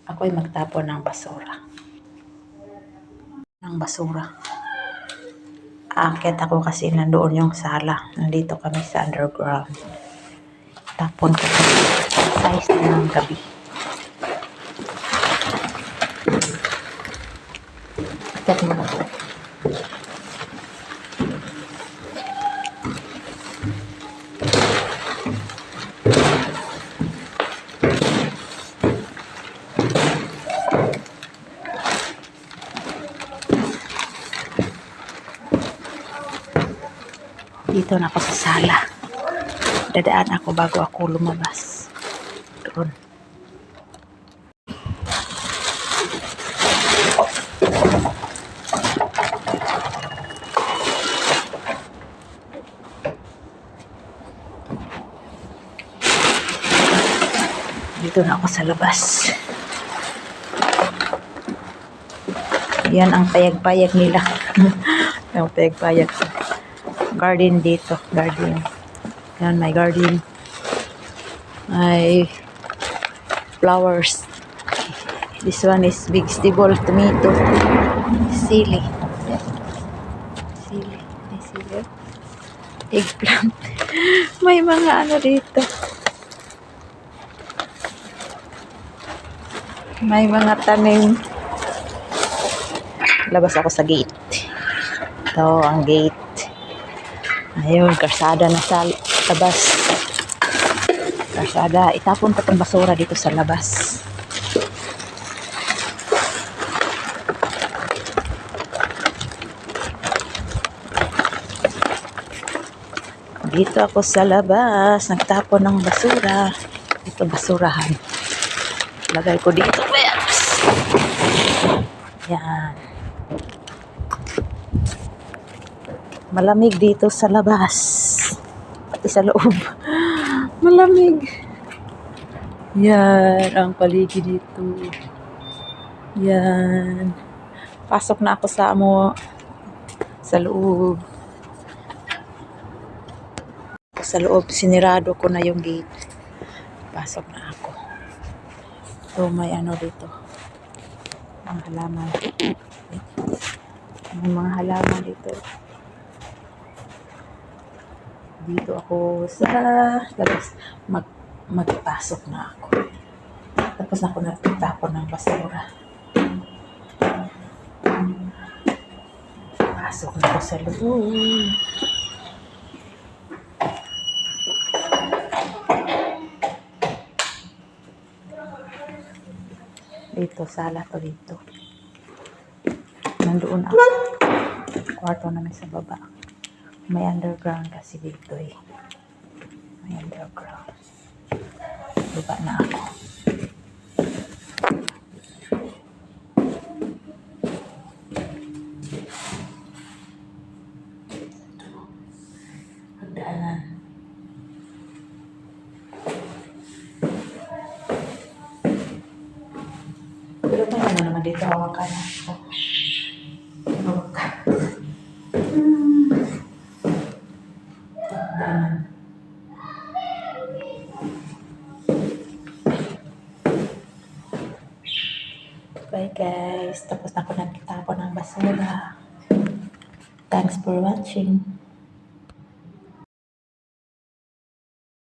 Ako'y magtapon ng basura. Aakyat ako kasi nandoon yung sala. Nandito kami sa underground. Tapon ko size na ng gabi. Akyat mo na po. Dito na ako sa sala. Dadaan ako bago ako lumabas. Doon. Dito na ako sa labas. Yan ang payag-payag nila. Yung payag-payag. Garden dito. Garden. Yan, may garden. May flowers. This one is vegetable, tomato, sili. May sili. Eggplant. May mga ano dito. May mga tanim. Labas ako sa gate. Ito ang gate. Ayun, karsada na sa labas. Karsada. Itapon ko itong basura dito sa labas. Dito ako sa labas. Nagtapon ng basura. Ito basurahan. Lagay ko dito. Yan. Malamig dito sa labas. Pati sa loob. Malamig. Yan ang paligid dito. Yan. Pasok na ako sa loob. Sa loob, sinirado ko na yung gate. Pasok na ako. So, may ano dito. Ang halaman. May mga halaman dito. Dito ako sa labas. Magpasok na ako. Tapos na ako nagtapon ng basura. Pasok na ako sa loob. Dito, sala to dito. Nandoon ako. Kwarto namin sa baba. May underground kasi dito eh. May underground. Baba na ako. Pagdaanan. Pero pa naman dito hawakan ako. Hawakan. Bye guys. Tapos na ako nagtapon ng basura. Thanks for watching.